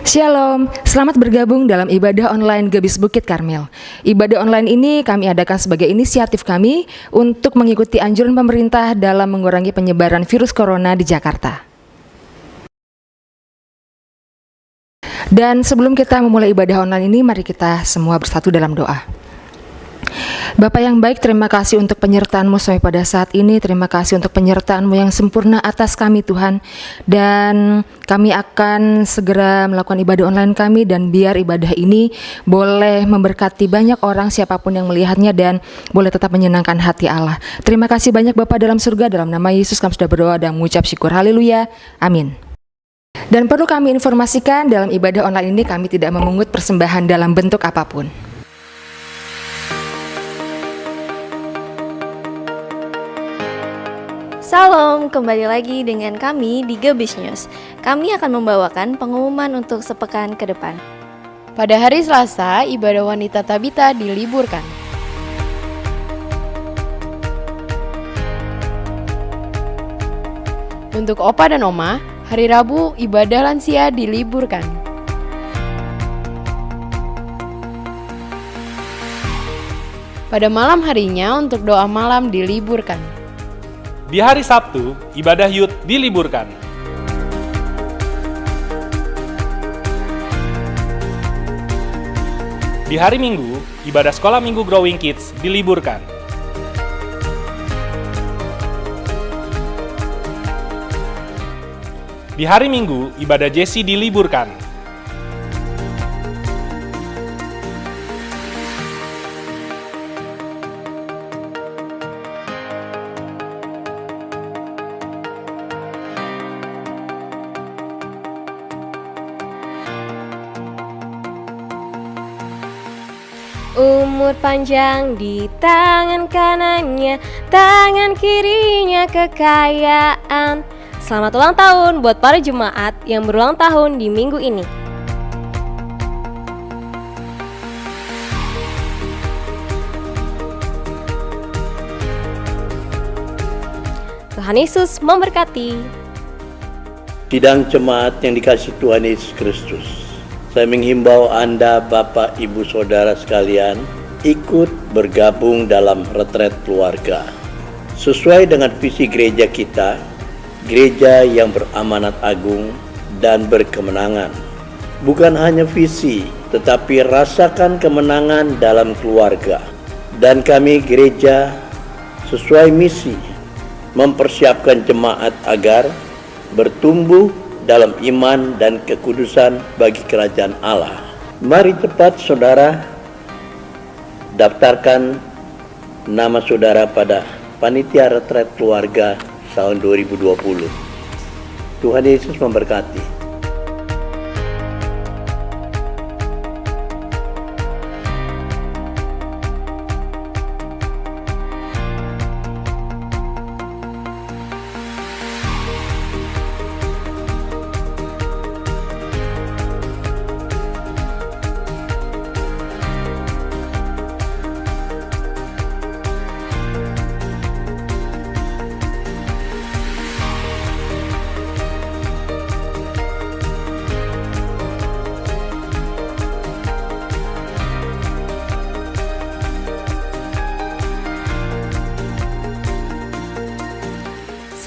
Shalom, selamat bergabung dalam ibadah online Gebis Bukit Karmel. Ibadah online ini kami adakan sebagai inisiatif kami untuk mengikuti anjuran pemerintah dalam mengurangi penyebaran virus corona di Jakarta. Dan sebelum kita memulai ibadah online ini, mari kita semua bersatu dalam doa. Bapa yang baik, terima kasih untuk penyertaan-Mu sampai pada saat ini. Terima kasih untuk penyertaan-Mu yang sempurna atas kami Tuhan. Dan kami akan segera melakukan ibadah online kami, dan biar ibadah ini boleh memberkati banyak orang siapapun yang melihatnya dan boleh tetap menyenangkan hati Allah. Terima kasih banyak Bapa dalam surga, dalam nama Yesus kami sudah berdoa dan mengucap syukur. Haleluya, amin. Dan perlu kami informasikan, dalam ibadah online ini kami tidak memungut persembahan dalam bentuk apapun. Salam, kembali lagi dengan kami di Gebis News. Kami akan membawakan pengumuman untuk sepekan ke depan. Pada hari Selasa, ibadah wanita Tabita diliburkan. Untuk Opa dan Oma, hari Rabu ibadah lansia diliburkan. Pada malam harinya untuk doa malam diliburkan. Di hari Sabtu, ibadah Yud diliburkan. Di hari Minggu, ibadah sekolah Minggu Growing Kids diliburkan. Di hari Minggu, ibadah Jesi diliburkan. Umur panjang di tangan kanannya, tangan kirinya kekayaan. Selamat ulang tahun buat para jemaat yang berulang tahun di minggu ini. Tuhan Yesus memberkati. Sidang jemaat yang dikasihi Tuhan Yesus Kristus, saya menghimbau Anda, Bapak, Ibu, Saudara sekalian, ikut bergabung dalam retret keluarga. Sesuai dengan visi gereja kita, gereja yang beramanat agung dan berkemenangan. Bukan hanya visi, tetapi rasakan kemenangan dalam keluarga. Dan kami gereja sesuai misi, mempersiapkan jemaat agar bertumbuh dalam iman dan kekudusan bagi kerajaan Allah. Mari cepat saudara daftarkan nama saudara pada Panitia Retret Keluarga tahun 2020. Tuhan Yesus memberkati.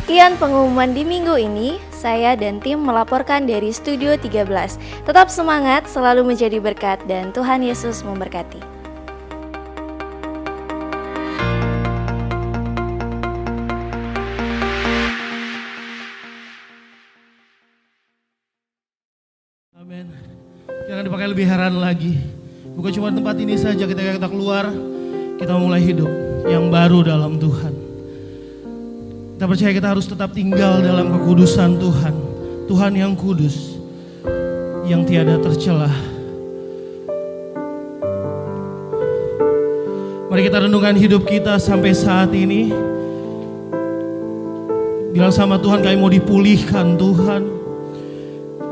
Sekian pengumuman di minggu ini. Saya dan tim melaporkan dari Studio 13. Tetap semangat, selalu menjadi berkat, dan Tuhan Yesus memberkati. Amin. Jangan dipakai lebih heran lagi. Bukan cuma tempat ini saja, ketika kita keluar, kita mulai hidup yang baru dalam Tuhan. Kita percaya kita harus tetap tinggal dalam kekudusan Tuhan. Tuhan yang kudus, yang tiada tercelah. Mari kita renungkan hidup kita sampai saat ini. Bilang sama Tuhan, kami mau dipulihkan Tuhan.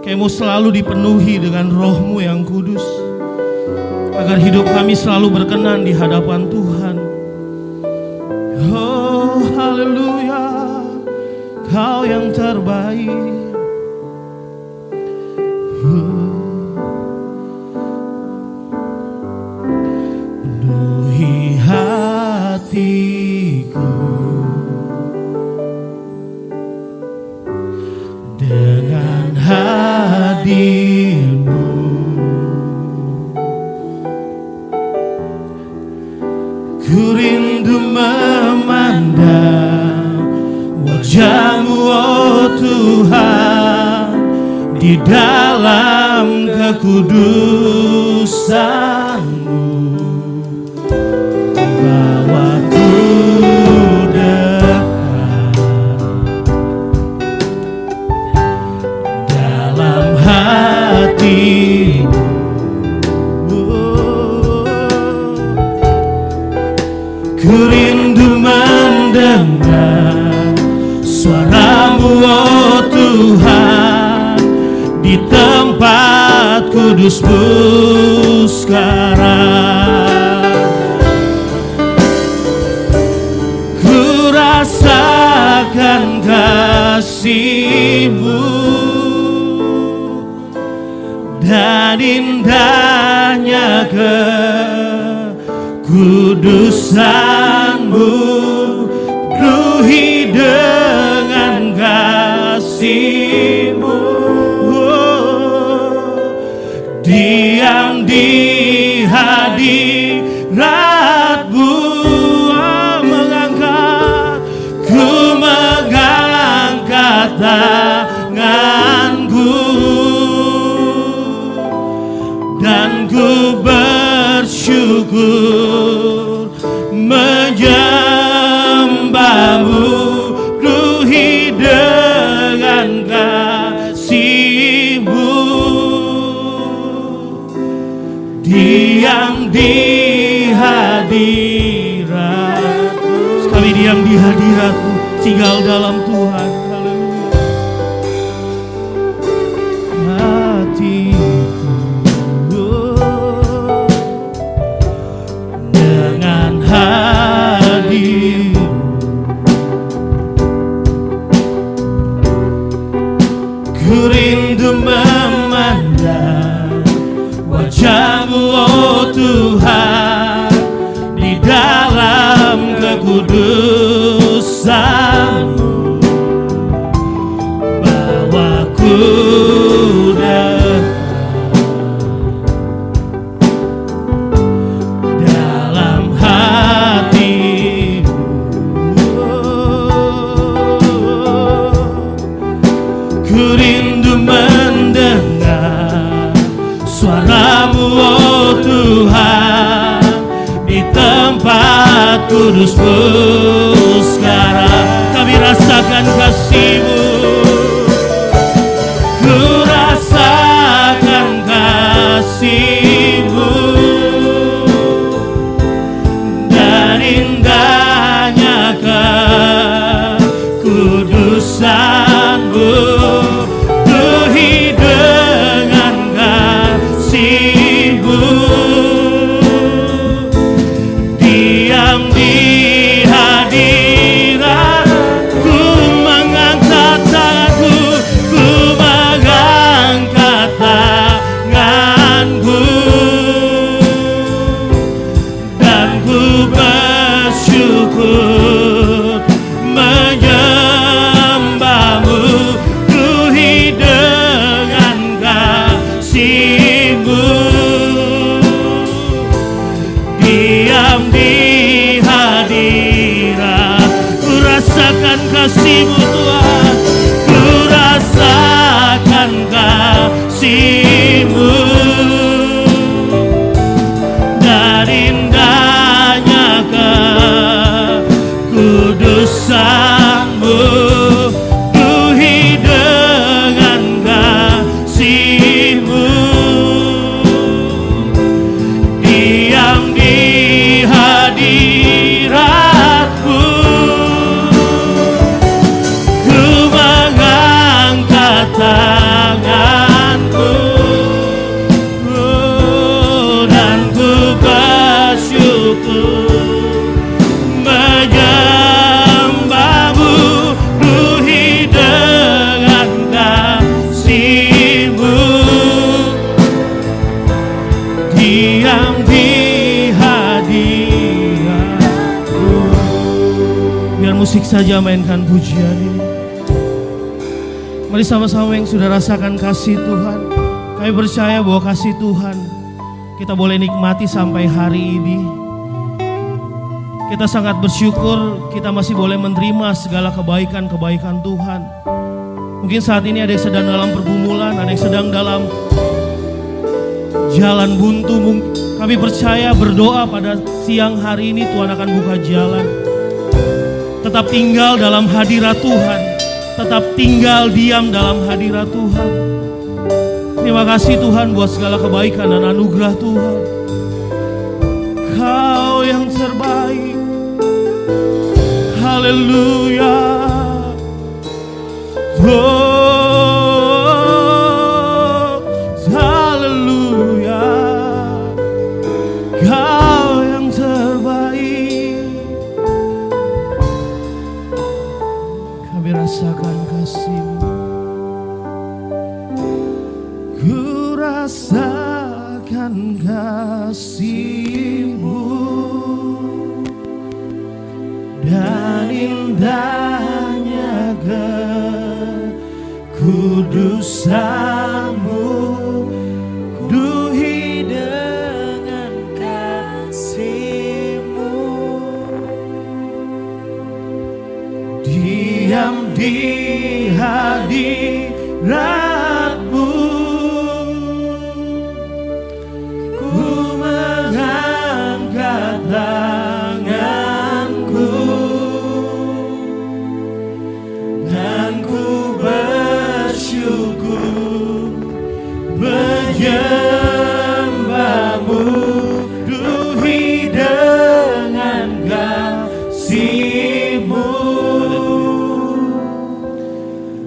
Kami mau selalu dipenuhi dengan roh-Mu yang kudus, agar hidup kami selalu berkenan di hadapan Tuhan. Oh, haleluya. Kau yang terbaik. wajah-Mu oh Tuhan, di dalam kekudusan-Mu, bawaku dekat dalam hati-Mu. Ku rindu mendengar suara-Mu oh Tuhan, di tempat kudus-Mu sekarang. Ku rasakan kasih-Mu dan indahnya kekudusan-Mu, penuhi dengan kasih-Mu. Diam di hadirat-Mu, mengangkat, ku mengangkat tanganku dan ku bersyukur menyembah-Mu, penuhi dengan kasih-Mu. Diam di hadirat-Mu, sekali diam di hadirat-Mu, tinggal dalam Tuhan. Haleluya. Hatiku dengan hadir, ku rindu memandang wajah-Mu oh Tuhan, di dalam kekudusan-Mu, bawaku dekat dalam hati-Mu. Ku rindu mendengar suara-Mu oh Tuhan, di tempat kudus-Mu sekarang. Kami rasakan kasih-Mu, ku rasakan kasih-Mu dan indahnya kekudusan-Mu, penuhi dengan kasih-Mu. Diam di hadirat-Ku, mengangkat tanganku, ku mengangkat tanganku dan ku bersyukur menyembah-Mu, penuhi dengan kasih-Mu. Diam di hadirat, ku rasakan kasih-Mu Tuhan, ku rasakan kasih-Mu dan indahnya kekudusan-Mu, penuhi dengan kasih-Mu. Diam di hadirat-Mu, ku mengangkat tanganku dan ku bersyukur menyembah-Mu, penuhi dengan kasih-Mu. Diam di hadirat-Mu. Biar musik saja mainkan pujian ini. Mari sama-sama yang sudah rasakan kasih Tuhan, kami percaya bahwa kasih Tuhan kita boleh nikmati sampai hari ini. Kita sangat bersyukur kita masih boleh menerima segala kebaikan-kebaikan Tuhan. Mungkin saat ini ada yang sedang dalam pergumulan, ada yang sedang dalam jalan buntu. Kami percaya berdoa pada siang hari ini Tuhan akan buka jalan. Tetap tinggal dalam hadirat Tuhan, tetap tinggal diam dalam hadirat Tuhan. Terima kasih Tuhan buat segala kebaikan dan anugerah Tuhan. Kau yang terbaik. Haleluya. Oh, haleluya. Kau yang terbaik. Kami rasakan kasih-Mu. Ku rasakan kasih-Mu dan indahnya kekudusan-Mu. Duhi dengan kasih-Mu, diam di hadirat-Mu. Ku mengangkat tanganku dan ku bersyukur menyembah-Mu. Duhi dengan kasih-Mu,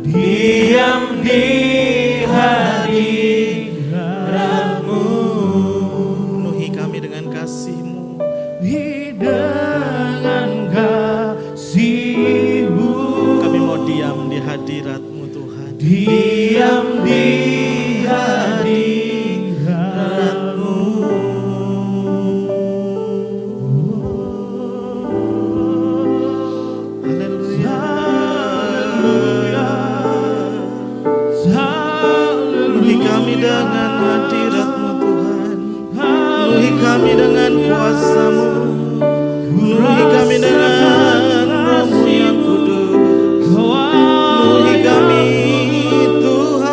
diam di hadirat-Mu. Penuhi kami dengan kasih-Mu. Dengan kasih-Mu, Kami mau diam di hadirat-Mu Tuhan. diam di hadirat-Mu. Haleluya. Penuhi kami dengan hadirat-Mu Tuhan. Penuhi kami dengan kuasa-Mu. Penuhi kami dengan Roh-Mu yang kudus. Penuhi kami Tuhan.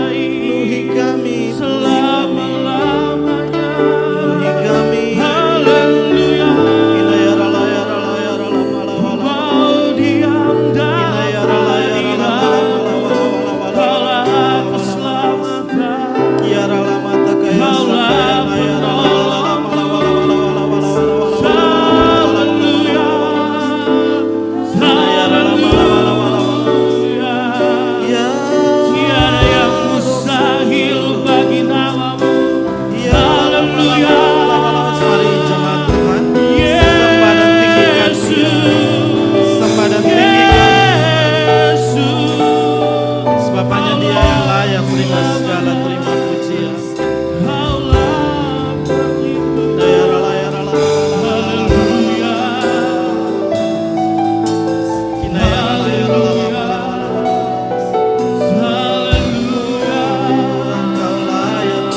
Penuhi kami Selama-lamanya. Penuhi kami. Haleluya. Inayara-layara-layara-layara-layara. Mau diam dalam Kaulah keselamatan. Kiara lamata kaya Kaulah Haleluya. Haleluya. Tiada yang mustahil bagi nama-Mu. Haleluya. Mari jemaat Tuhan, sembah dan tinggikan Dia. Sembah dan tinggikan Yesus. sebab hanya Dia yang layak terima segala terima pujian. Kaulah pelindung. Inayara-layara-layara-layara. Haleluya. Inayara-layara-layara-layara. Haleluya. Engkau layak.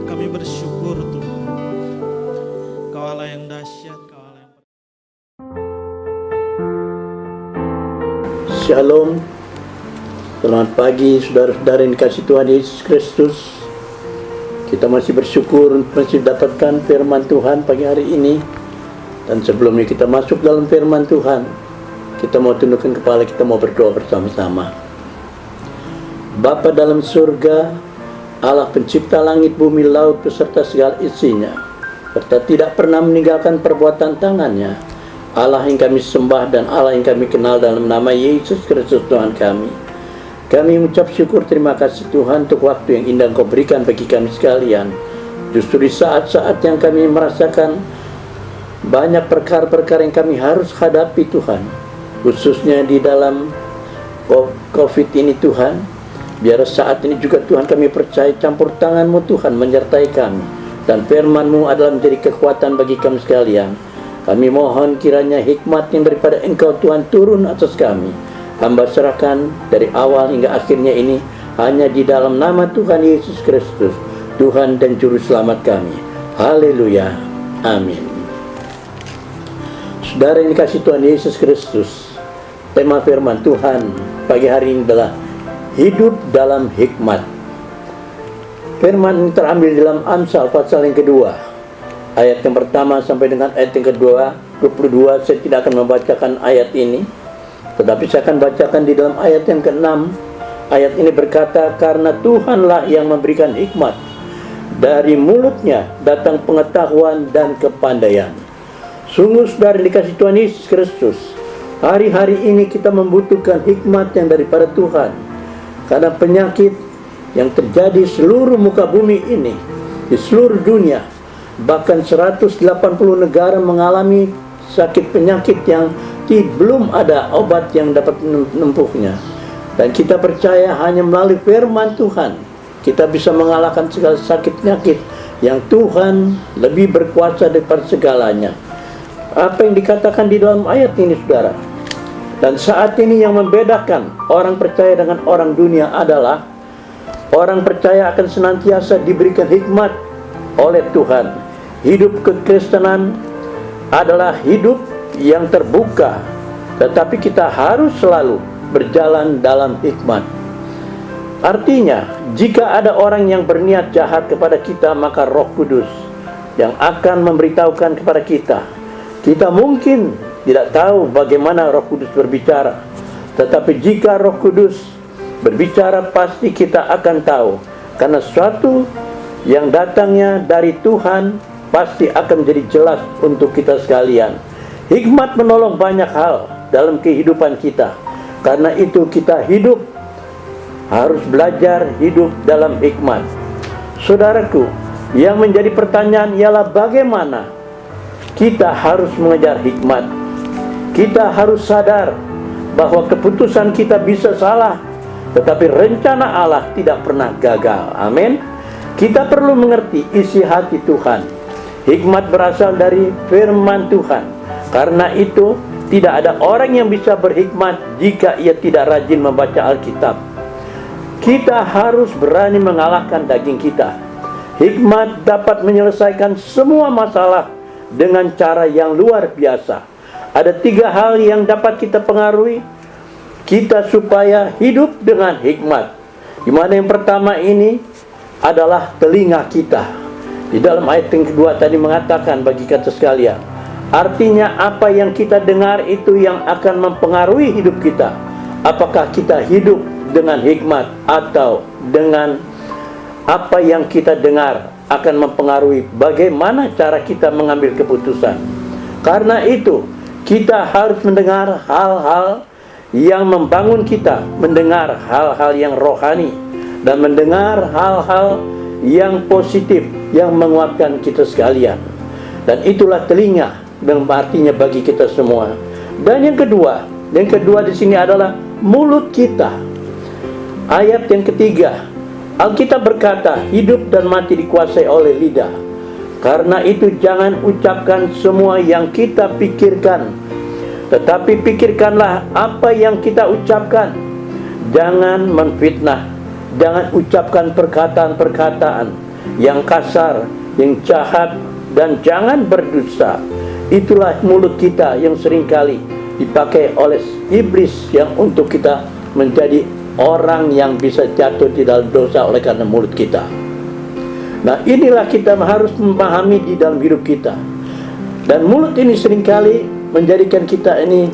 Kami bersyukur Tuhan. Kau Allah yang dahsyat, Kau Allah yang Shalom. Selamat pagi saudara-saudara yang dikasihi Tuhan Yesus Kristus. Kita masih bersyukur masih dapatkan firman Tuhan pagi hari ini. Dan sebelumnya kita masuk dalam firman Tuhan, kita mau tundukkan kepala, kita mau berdoa bersama-sama. Bapa dalam surga, Allah pencipta langit, bumi, laut beserta segala isinya, serta tidak pernah meninggalkan perbuatan tangannya, Allah yang kami sembah dan Allah yang kami kenal dalam nama Yesus Kristus Tuhan kami. Kami mengucap syukur terima kasih Tuhan untuk waktu yang indah Engkau berikan bagi kami sekalian. Justru di saat-saat yang kami merasakan banyak perkara-perkara yang kami harus hadapi Tuhan, khususnya di dalam COVID ini Tuhan, biar saat ini juga Tuhan kami percaya campur tangan-Mu Tuhan menyertai kami, dan firman-Mu adalah menjadi kekuatan bagi kami sekalian. Kami mohon kiranya hikmat yang daripada Engkau Tuhan turun atas kami. Hamba serahkan dari awal hingga akhirnya ini hanya di dalam nama Tuhan Yesus Kristus, Tuhan dan Juru Selamat kami. Haleluya. Amin. Saudara yang dikasihi Tuhan Yesus Kristus, tema firman Tuhan pagi hari ini adalah hidup dalam hikmat. Firman ini terambil dalam Amsal pasal yang kedua, ayat yang pertama sampai dengan ayat yang kedua, 22. Saya tidak akan membacakan ayat ini, tetapi saya akan bacakan di dalam ayat yang ke-6. Ayat ini berkata, karena Tuhanlah yang memberikan hikmat, dari mulutnya datang pengetahuan dan kepandaian. Sungguh saudara dikasih Tuhan Yesus Kristus, hari-hari ini kita membutuhkan hikmat yang daripada Tuhan. Karena penyakit yang terjadi seluruh muka bumi ini, di seluruh dunia, bahkan 180 negara mengalami sakit penyakit yang belum ada obat yang dapat menempuhnya. Dan kita percaya hanya melalui firman Tuhan kita bisa mengalahkan segala sakit penyakit yang Tuhan lebih berkuasa daripada segalanya. Apa yang dikatakan di dalam ayat ini, saudara? Dan saat ini yang membedakan orang percaya dengan orang dunia adalah orang percaya akan senantiasa diberikan hikmat oleh Tuhan. Hidup kekristenan adalah hidup yang terbuka, tetapi kita harus selalu berjalan dalam hikmat. Artinya, jika ada orang yang berniat jahat kepada kita, maka Roh Kudus yang akan memberitahukan kepada kita. Kita mungkin tidak tahu bagaimana Roh Kudus berbicara, tetapi jika Roh Kudus berbicara, pasti kita akan tahu, karena sesuatu yang datangnya dari Tuhan pasti akan menjadi jelas untuk kita sekalian. Hikmat menolong banyak hal dalam kehidupan kita. Karena itu kita harus belajar hidup dalam hikmat. Saudaraku, yang menjadi pertanyaan ialah bagaimana kita harus mengejar hikmat. Kita harus sadar bahwa keputusan kita bisa salah, tetapi rencana Allah tidak pernah gagal. Amin. Kita perlu mengerti isi hati Tuhan. Hikmat berasal dari firman Tuhan. Karena itu tidak ada orang yang bisa berhikmat jika ia tidak rajin membaca Alkitab. Kita harus berani mengalahkan daging kita. Hikmat dapat menyelesaikan semua masalah dengan cara yang luar biasa. Ada 3 hal yang dapat kita pengaruhi kita supaya hidup dengan hikmat. Di mana yang pertama ini adalah telinga kita. Di dalam ayat yang kedua tadi mengatakan bagi kita sekalian, artinya apa yang kita dengar itu yang akan mempengaruhi hidup kita. Apakah kita hidup dengan hikmat atau dengan apa yang kita dengar akan mempengaruhi bagaimana cara kita mengambil keputusan. Karena itu kita harus mendengar hal-hal yang membangun kita, mendengar hal-hal yang rohani, dan mendengar hal-hal yang positif yang menguatkan kita sekalian. Dan itulah telinga yang artinya bagi kita semua. Dan yang kedua di sini adalah mulut kita. Ayat yang ketiga, Alkitab berkata, hidup dan mati dikuasai oleh lidah. Karena itu jangan ucapkan semua yang kita pikirkan, tetapi pikirkanlah apa yang kita ucapkan. Jangan menfitnah, jangan ucapkan perkataan-perkataan yang kasar, yang jahat, dan jangan berdusta. Itulah mulut kita yang seringkali dipakai oleh iblis yang untuk kita menjadi orang yang bisa jatuh di dalam dosa oleh karena mulut kita. Nah, inilah kita harus memahami di dalam hidup kita. Dan mulut ini seringkali menjadikan kita ini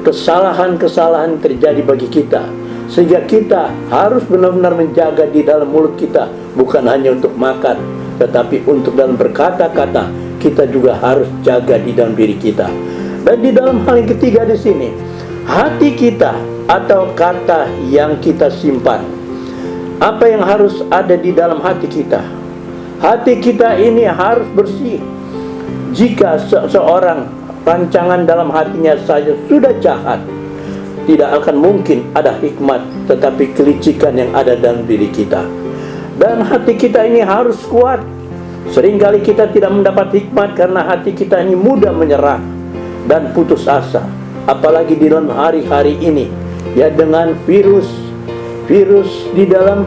kesalahan-kesalahan terjadi bagi kita, sehingga kita harus benar-benar menjaga di dalam mulut kita, bukan hanya untuk makan, tetapi untuk dalam berkata-kata kita juga harus jaga di dalam diri kita. Dan di dalam hal yang ketiga di sini, hati kita atau kata yang kita simpan. Apa yang harus ada di dalam hati kita? Hati kita ini harus bersih. Jika seorang rancangan dalam hatinya saja sudah jahat, tidak akan mungkin ada hikmat, tetapi kelicikan yang ada dalam diri kita. Dan hati kita ini harus kuat. Seringkali kita tidak mendapat hikmat karena hati kita ini mudah menyerah dan putus asa. Apalagi di dalam hari-hari ini, ya, dengan virus virus di dalam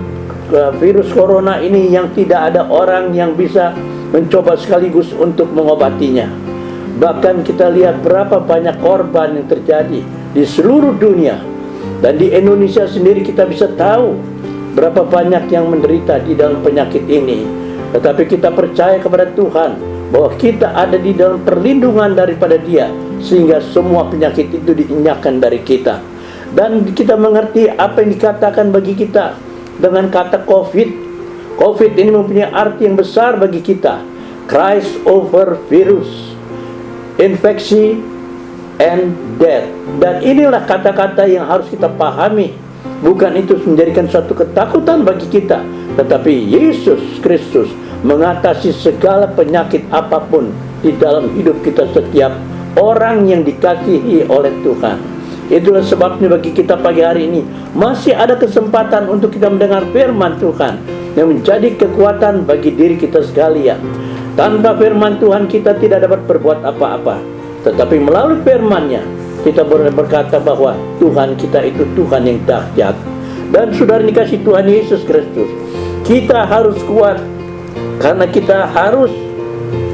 virus corona ini yang tidak ada orang yang bisa mencoba sekaligus untuk mengobatinya. Bahkan kita lihat berapa banyak korban yang terjadi di seluruh dunia. Dan di Indonesia sendiri kita bisa tahu berapa banyak yang menderita di dalam penyakit ini. Tetapi kita percaya kepada Tuhan bahwa kita ada di dalam perlindungan daripada Dia, sehingga semua penyakit itu diinyakkan dari kita. Dan kita mengerti apa yang dikatakan bagi kita dengan kata COVID. COVID ini mempunyai arti yang besar bagi kita. Christ over virus, infeksi, and death. Dan inilah kata-kata yang harus kita pahami. Bukan itu menjadikan suatu ketakutan bagi kita, tetapi Yesus Kristus mengatasi segala penyakit apapun di dalam hidup kita setiap orang yang dikasihi oleh Tuhan. Itulah sebabnya bagi kita pagi hari ini masih ada kesempatan untuk kita mendengar firman Tuhan yang menjadi kekuatan bagi diri kita sekalian. Tanpa firman Tuhan kita tidak dapat berbuat apa-apa, tetapi melalui firman-Nya kita boleh berkata bahwa Tuhan kita itu Tuhan yang dahsyat. Dan saudara dikasih Tuhan Yesus Kristus, kita harus kuat karena kita harus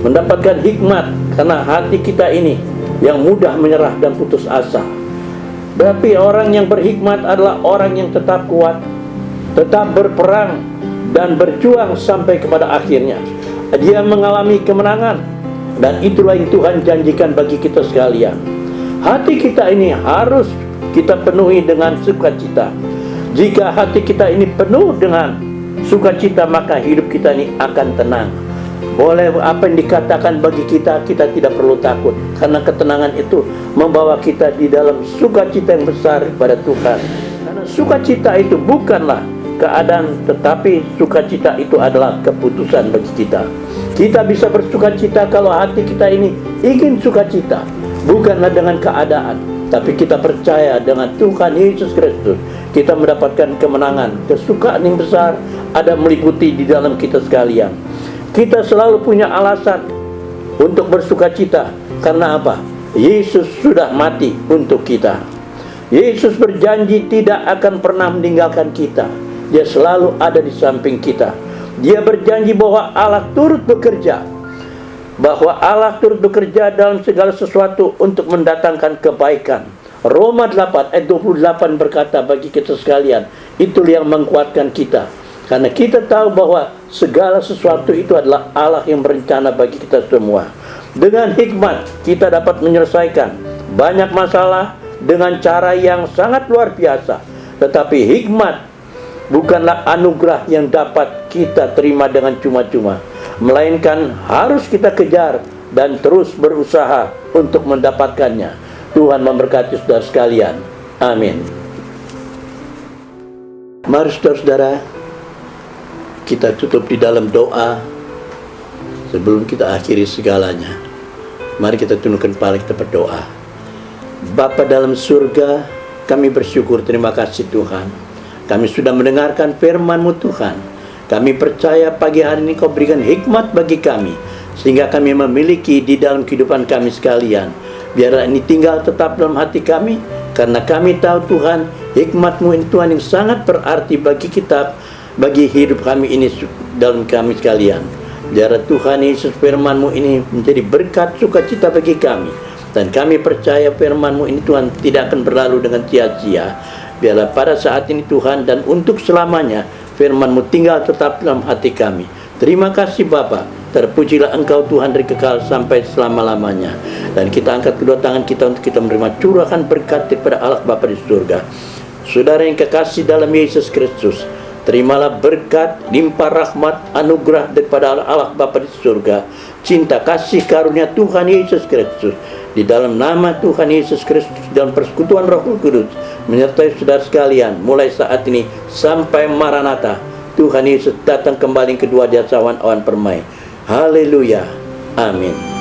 mendapatkan hikmat, karena hati kita ini yang mudah menyerah dan putus asa. Tapi orang yang berhikmat adalah orang yang tetap kuat, tetap berperang dan berjuang sampai kepada akhirnya. Dia mengalami kemenangan, dan itulah yang Tuhan janjikan bagi kita sekalian. Hati kita ini harus kita penuhi dengan sukacita. Jika hati kita ini penuh dengan sukacita, maka hidup kita ini akan tenang. Boleh apa yang dikatakan bagi kita, kita tidak perlu takut, karena ketenangan itu membawa kita di dalam sukacita yang besar kepada Tuhan. Karena sukacita itu bukanlah keadaan, tetapi sukacita itu adalah keputusan bagi kita. Kita bisa bersukacita kalau hati kita ini ingin sukacita, bukanlah dengan keadaan, tapi kita percaya dengan Tuhan Yesus Kristus, kita mendapatkan kemenangan. Kesukaan yang besar ada meliputi di dalam kita sekalian. Kita selalu punya alasan untuk bersukacita. Karena apa? Yesus sudah mati untuk kita. Yesus berjanji tidak akan pernah meninggalkan kita. Dia selalu ada di samping kita. Dia berjanji bahwa Allah turut bekerja, bahwa Allah turut bekerja dalam segala sesuatu untuk mendatangkan kebaikan. Roma 8 ayat 28 berkata bagi kita sekalian, itulah yang menguatkan kita. Karena kita tahu bahwa segala sesuatu itu adalah Allah yang berencana bagi kita semua. Dengan hikmat kita dapat menyelesaikan banyak masalah dengan cara yang sangat luar biasa. Tetapi hikmat bukanlah anugerah yang dapat kita terima dengan cuma-cuma, melainkan harus kita kejar dan terus berusaha untuk mendapatkannya. Tuhan memberkati saudara sekalian. Amin. Mari saudara-saudara, kita tutup di dalam doa sebelum kita akhiri segalanya. Mari kita tundukkan kepala, kita berdoa. Bapa dalam surga, kami bersyukur, terima kasih Tuhan. Kami sudah mendengarkan firman-Mu Tuhan. Kami percaya pagi hari ini Kau berikan hikmat bagi kami, sehingga kami memiliki di dalam kehidupan kami sekalian. Biarlah ini tinggal tetap dalam hati kami, karena kami tahu Tuhan, hikmat-Mu ini Tuhan yang sangat berarti bagi kita, bagi hidup kami ini dalam kami sekalian. Biarlah Tuhan Yesus firman-Mu ini menjadi berkat sukacita bagi kami. Dan kami percaya firman-Mu ini Tuhan tidak akan berlalu dengan sia-sia. Biarlah pada saat ini Tuhan dan untuk selamanya firman-Mu tinggal tetap dalam hati kami. Terima kasih Bapa. Terpujilah Engkau Tuhan dari kekal sampai selama-lamanya. Dan kita angkat kedua tangan kita untuk kita menerima curahan berkat daripada Allah Bapa di surga. Saudara yang kekasih dalam Yesus Kristus, terimalah berkat, limpah rahmat, anugerah daripada Allah Bapa di surga. Cinta kasih karunia Tuhan Yesus Kristus, di dalam nama Tuhan Yesus Kristus, dalam persekutuan Roh Kudus, menyertai saudara sekalian mulai saat ini sampai Maranatha. Tuhan Yesus datang kembali kedua di awan awan permai. Haleluya. Amin.